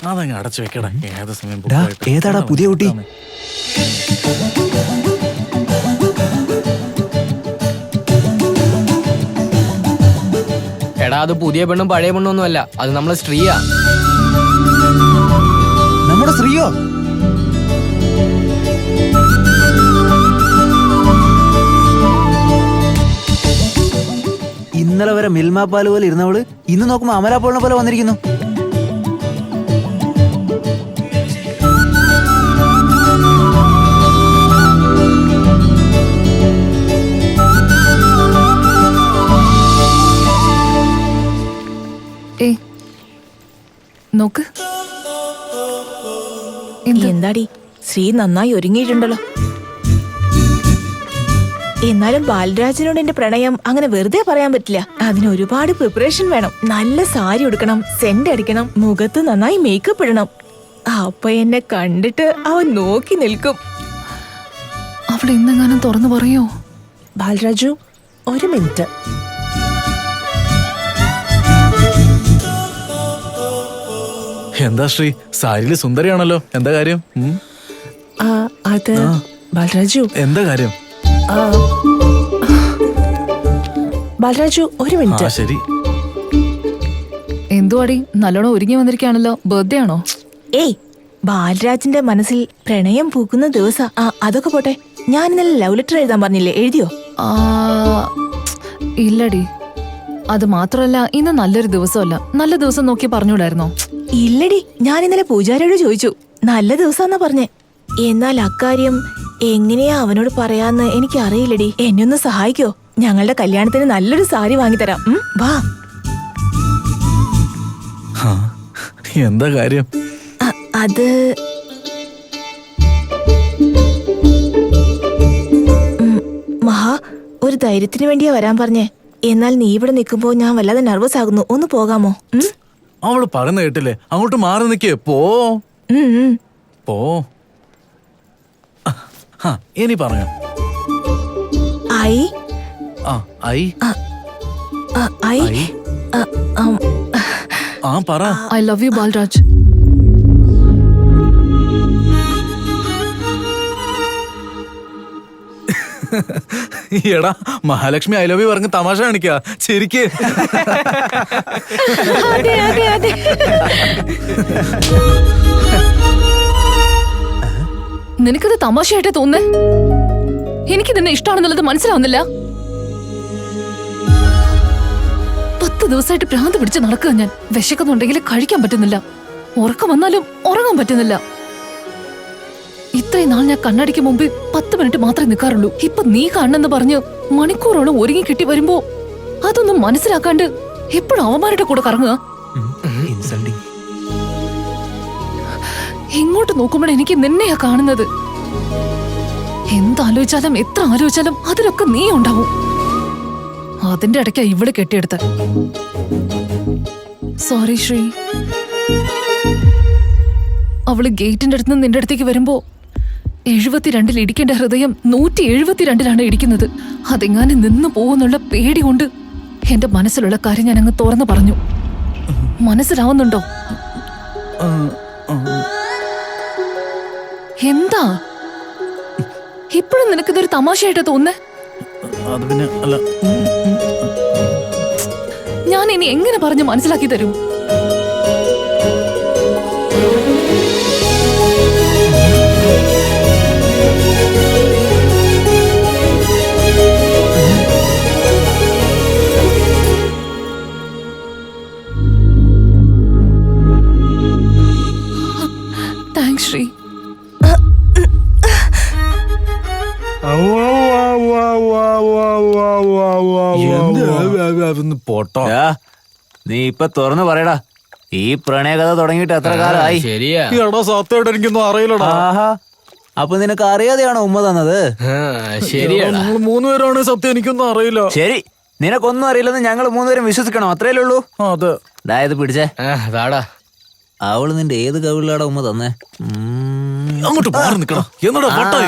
അതങ്ങ് അടച്ചു വെക്കടാ. ഏത് സമയം ഏതാടാ പുതിയ കുട്ടി? എടാ അത് പുതിയ പെണ്ണും പഴയ പെണ്ണും ഒന്നും അല്ല, അത് നമ്മളെ സ്ത്രീയാ. നമ്മുടെ സ്ത്രീയോ? ഇന്നലെ വരെ മിൽമ പാല് പോലെ ഇരുന്നവള് ഇന്ന് നോക്കുമ്പോ അമലാപോളിനെ പോലെ വന്നിരിക്കുന്നു. നോക്ക്. എന്താടി ശ്രീ നന്നായി ഒരുങ്ങിയിട്ടുണ്ടല്ലോ. എന്നാലും ബാലരാജനോട് എന്റെ പ്രണയം അങ്ങനെ വെറുതെ പറയാൻ പറ്റില്ല. അതിന് ഒരുപാട് പ്രിപ്പറേഷൻ വേണം. നല്ല സാരി ഉടുക്കണം, സെന്റ് അടിക്കണം, മുഖത്ത് നന്നായി മേക്കപ്പ് ഇടണം. അപ്പൊ എന്നെ കണ്ടിട്ട് അവൻ നോക്കി നിൽക്കും. അവിടെ എന്തെങ്ങാനും തുറന്നു പറയോ? ബാലരാജു, ഒരു മിനിറ്റ്. എന്താ ശ്രീ, സാരിയില് സുന്ദരിയാണല്ലോ, എന്താ കാര്യം? അത് ബാലരാജു, എന്താ കാര്യം? ബാലരാജു, ഒരു മിനിറ്റ്. ശരി. എന്തുവാടി, നല്ലോണം ഒരുങ്ങി വന്നിരിക്കുകയാണല്ലോ. ബർത്ത്ഡേ ആണോ? ഏയ്, ബാലരാജിന്റെ മനസ്സിൽ പ്രണയം പൂക്കുന്ന ദിവസം. അതൊക്കെ പോട്ടെ, ഞാൻ ഇന്നലെ ലവ് ലെറ്റർ എഴുതാൻ പറഞ്ഞില്ലേ, എഴുതിയോ? ഇല്ലടി. അത് മാത്രമല്ല, ഇന്ന് നല്ലൊരു ദിവസമല്ല. നല്ല ദിവസം നോക്കി പറഞ്ഞുകൂടായിരുന്നോ? ഇല്ലടി, ഞാൻ ഇന്നലെ പൂജാരിയോട് ചോദിച്ചു, നല്ല ദിവസാന്നാ പറഞ്ഞേ. എന്നാൽ അക്കാര്യം എങ്ങനെയാ അവനോട് പറയാന്ന് എനിക്ക് അറിയില്ലടി. എന്നെ ഒന്ന് സഹായിക്കോ? ഞങ്ങളുടെ കല്യാണത്തിന് നല്ലൊരു സാരി വാങ്ങിത്തരാം. വാ. എന്താ കാര്യം? അത് മഹാ, ഒരു ധൈര്യത്തിന് വേണ്ടിയാ വരാൻ പറഞ്ഞേ. എന്നാൽ നീ ഇവിടെ നിൽക്കുമ്പോ ഞാൻ വല്ലാതെ നെർവസ് ആകുന്നു. ഒന്ന് പോകാമോ? അവള് പറയുന്ന കേട്ടില്ലേ, അങ്ങോട്ട് മാറി നിക്കേ. പോ പോ. ഇനി പറഞ്ഞു. ഐ ഐ ഐ പറ. I love you Balaraj. എടാ, മഹാലക്ഷ്മി ഐ ലവ് യു പറഞ്ഞ് തമാശ കാണിക്കാ. ശരിക്ക് നിനക്കത് തമാശയായിട്ടേ തോന്നേ? എനിക്ക് നിന്നെ ഇഷ്ടമാണെന്നുള്ളത് മനസ്സിലാവുന്നില്ല. 10 ദിവസമായിട്ട് ഭ്രാന്ത് പിടിച്ച് നടക്കുക ഞാൻ. വിശക്കുന്നുണ്ടെങ്കിൽ കഴിക്കാൻ പറ്റുന്നില്ല, ഉറക്കം വന്നാലും ഉറങ്ങാൻ പറ്റുന്നില്ല. ഇത്രയും നാൾ ഞാൻ കണ്ണടിക്ക് മുമ്പ് 10 മിനിറ്റ് മാത്രമേ നിൽക്കാറുള്ളൂ. ഇപ്പൊ നീ കാണണെന്ന് പറഞ്ഞ് മണിക്കൂറോളം ഒരുങ്ങി കിട്ടി വരുമ്പോ അതൊന്നും മനസ്സിലാക്കാണ്ട് എപ്പോഴും അവന്മാരുടെ കൂടെ കറങ്ങുക. എങ്ങോട്ട് നോക്കുമ്പോഴേ എനിക്ക് നിന്നെയാ കാണുന്നത്. എന്താലോചിച്ചാലും എത്ര ആലോചിച്ചാലും അതിലൊക്കെ നീ ഉണ്ടാവും. അതിന്റെ ഇടയ്ക്കാ ഇവിടെ കെട്ടിയെടുത്ത. സോറി ശ്രീ. അവള് ഗേറ്റിന്റെ അടുത്ത് നിന്ന് നിന്റെ അടുത്തേക്ക് വരുമ്പോ 72 ഇടിക്കേണ്ട ഹൃദയം 172 ഇടിക്കുന്നത്. അതെങ്ങാനും നിന്ന് പോകുന്നുള്ള പേടി കൊണ്ട് എന്റെ മനസ്സിലുള്ള കാര്യം ഞാൻ അങ്ങ് തുറന്നു പറഞ്ഞു. മനസ്സിലാവുന്നുണ്ടോ? എന്താ ഇപ്പോഴും നിനക്കിതൊരു തമാശയായിട്ട് തോന്നേ? ഞാൻ ഇനി എങ്ങനെ പറഞ്ഞ് മനസ്സിലാക്കി തരും? താങ്ക്സ് ശ്രീ. പോട്ടോ. നീ ഇപ്പൊ തുറന്നു പറയടാ, ഈ പ്രണയകഥ തുടങ്ങിയിട്ട് എത്ര കാലമായി? ശരിയാ. സത്യമായിട്ട് എനിക്കൊന്നും അറിയില്ലടാ. അപ്പൊ നിനക്ക് അറിയാതെയാണോ ഉമ്മ തന്നത്? ശരിയാണ്. നിങ്ങൾ 3 പേരാണ് സത്യം, എനിക്കൊന്നും അറിയില്ല. ശരി, നിനക്കൊന്നും അറിയില്ലെന്ന് ഞങ്ങൾ 3 പേരും വിശ്വസിക്കണോ? അത്രയല്ലേ ഉള്ളൂ. അതെ. അതായത് പിടിച്ചേ. അതാടാ, അവള് നിന്റെ ഏത് കവിളിലാടാ ഉമ്മ തന്നേ? അങ്ങോട്ട് മാറി നിക്കണം.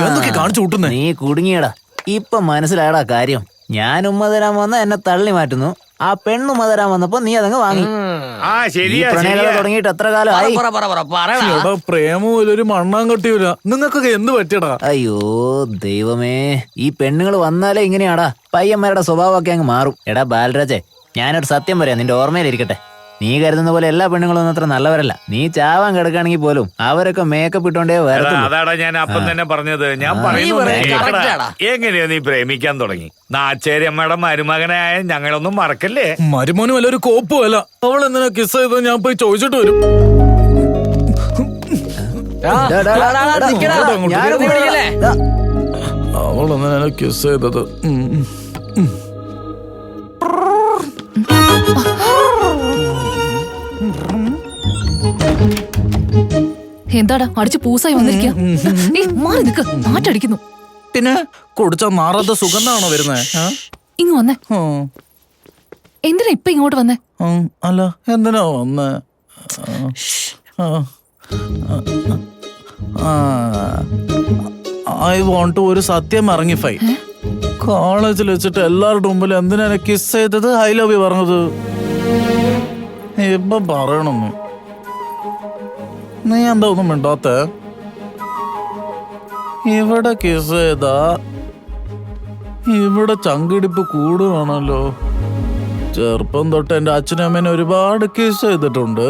എന്തൊക്കെ കാണിച്ചു കൂട്ടുന്നേ? നീ കുടുങ്ങിയടാ. ഇപ്പൊ മനസ്സിലായടാ കാര്യം. ഞാൻ ഉമ്മ തരാൻ വന്ന എന്നെ തള്ളി മാറ്റുന്നു. ആ പെണ്ണുമ്മ തരാൻ വന്നപ്പോ നീ അതങ്ങ് വാങ്ങി. ഈ ശരിയാ പ്രണയകഥ ശരിയാ തുടങ്ങിയിട്ട് എത്ര കാലമായി? പറയടാ. എടാ പ്രേമവും ഒരു മണ്ണാങ്കട്ടിയൂല. നിങ്ങൾക്കൊക്കെ എന്ത് പറ്റിയടാ? അയ്യോ ദൈവമേ, ഈ പെണ്ണുങ്ങൾ വന്നാലേ ഇങ്ങനെയാടാ. പയ്യന്മാരുടെ സ്വഭാവമൊക്കെ അങ്ങ് മാറും. എടാ ബാലരാജേ, ഞാനൊരു സത്യം പറയാം, നിന്റെ ഓർമ്മയിലിരിക്കട്ടെ. നീ കരുതുന്ന പോലെ എല്ലാ പെണ്ണുങ്ങളും അത്ര നല്ലവരല്ല. നീ ചാവാൻ കിടക്കുകയാണെങ്കിൽ പോലും അവരൊക്കെ മേക്കപ്പ് ഇട്ടോണ്ടേ വരത്തുള്ളൂ. അതാടാ ഞാൻ അപ്പം തന്നെ പറഞ്ഞത്. ഞാൻ എങ്ങനെയാ നീ പ്രേമിക്കാൻ തുടങ്ങി? നാച്ചേരി അമ്മയുടെ മരുമകനായ ഞങ്ങളൊന്നും മറക്കല്ലേ. മരുമോനും വല്ല ഒരു കോപ്പും അല്ല. അവൾ എന്തിനാ കിസ് ചെയ്തത് ഞാൻ പോയി ചോദിച്ചിട്ട് വരും. അവൾ എന്തിനാ കിസ് ചെയ്തത്? എന്താടാ അടിച്ച് പൂസായി വന്നിരിക്കുക? മാറി നിക്ക്, മാറ്റടിക്കുന്നു. പിന്നെ കുടിച്ച മാറാത്ത സുഗന്ധാണോ വരുന്നേ? ഇങ്ങ് വന്നേ. എന്തിനാ ഇപ്പൊ ഇങ്ങോട്ട് വന്നേ? അല്ല എന്തിനാ വന്നേ? ഐ വോണ്ട് ടു ഒരു സത്യം ഇറങ്ങിഫൈ. കോളേജിൽ വെച്ചിട്ട് എല്ലാവരുടെ മുമ്പിൽ എന്തിനാ കിസ് ചെയ്തത്, ഐ ലവ് യു പറഞ്ഞത്? ഇപ്പൊ പറയണമെന്ന് നീ എന്താ ഒന്നും മിണ്ടാത്ത? ഇവിടെ കിസ് ചെയ്താ ഇവിടെ ചങ്കിടിപ്പ് കൂടുവാണല്ലോ. ചെറുപ്പം തൊട്ട് എന്റെ അച്ഛനും അമ്മേനെ ഒരുപാട് കിസ് ചെയ്തിട്ടുണ്ട്.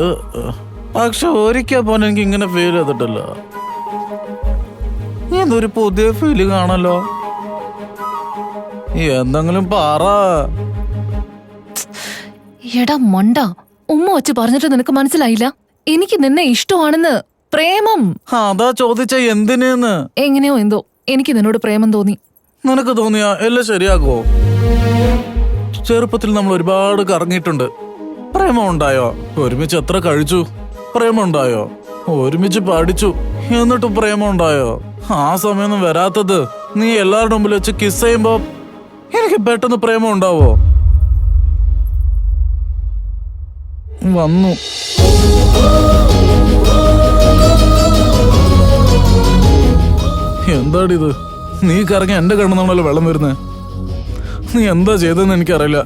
പക്ഷെ ഒരിക്കൽ പോലും എനിക്ക് ഇങ്ങനെ ഫീൽ ചെയ്തിട്ടില്ല. ഇതൊരു പുതിയ ഫീലിംഗ് ആണല്ലോ. എന്തെങ്കിലും പറ. എടാ മണ്ട, ഉമ്മ വച്ച് പറഞ്ഞിട്ട് നിനക്ക് മനസ്സിലായില്ല? എനിക്ക് നിന്നെ ഇഷ്ടമാണെന്ന്. പ്രേമം. അതാ ചോദിച്ച എന്തിനെന്ന്. എങ്ങനെയോ എന്തോ എനിക്ക് നിന്നോട് പ്രേമം തോന്നി. നിനക്ക് തോന്നിയാ എല്ലാം ശരിയാകുമോ? ചെറുപ്പത്തിൽ നമ്മൾ ഒരുപാട് കറങ്ങിയിട്ടുണ്ട്. പ്രേമം ഉണ്ടായോ? ഒരുമിച്ച് എത്ര കഴിച്ചു? പ്രേമം ഉണ്ടായോ? ഒരുമിച്ച് പഠിച്ചു, എന്നിട്ടും പ്രേമം ഉണ്ടായോ? ആ സമയമൊന്നും വരാത്തത് നീ എല്ലാവരുടെ മുമ്പിൽ വെച്ച് കിസ് ചെയ്യുമ്പോ എനിക്ക് പെട്ടെന്ന് പ്രേമം ഉണ്ടാവോ? വന്നു. എന്താടിത്? നീ കറങ്ങി എന്റെ കണ്ണുന്നാണല്ലോ വെള്ളം വരുന്നത്. നീ എന്താ ചെയ്തെന്ന് എനിക്കറിയില്ല,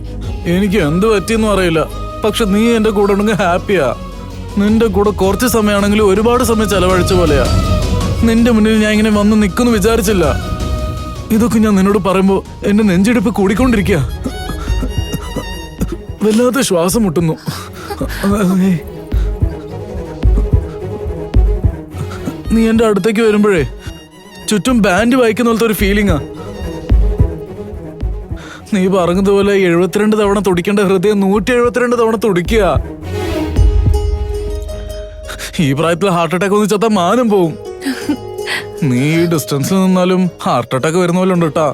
എനിക്ക് എന്ത് പറ്റിയെന്നും അറിയില്ല. പക്ഷെ നീ എന്റെ കൂടെ ഉണ്ടെങ്കിൽ ഹാപ്പിയാ. നിന്റെ കൂടെ കുറച്ച് സമയമാണെങ്കിലും ഒരുപാട് സമയം ചെലവഴിച്ച പോലെയാ. നിന്റെ മുന്നിൽ ഞാൻ ഇങ്ങനെ വന്ന് നിൽക്കുന്നു വിചാരിച്ചില്ല. ഇതൊക്കെ ഞാൻ നിന്നോട് പറയുമ്പോ എന്റെ നെഞ്ചിടിപ്പ് കൂടിക്കൊണ്ടിരിക്കുക. വല്ലാതെ ശ്വാസം മുട്ടുന്നു. നീ എന്റെ അടുത്തേക്ക് വരുമ്പോഴേ ചുറ്റും ബാൻഡ് വായിക്കുന്ന പോലത്തെ ഒരു ഫീലിംഗാ. നീ പറഞ്ഞതുപോലെ 72 തവണ തുടിക്കേണ്ട ഹൃദയം 172 തവണ തുടിക്കുക. ഈ പ്രായത്തിൽ ഹാർട്ട് അറ്റാക്ക് ഒന്ന് ചത്താ മാനം പോവും. നീ ഡിസ്റ്റൻസിൽ നിന്നാലും ഹാർട്ട് അറ്റാക്ക് വരുന്ന പോലെ ഉണ്ട് കേട്ടാ.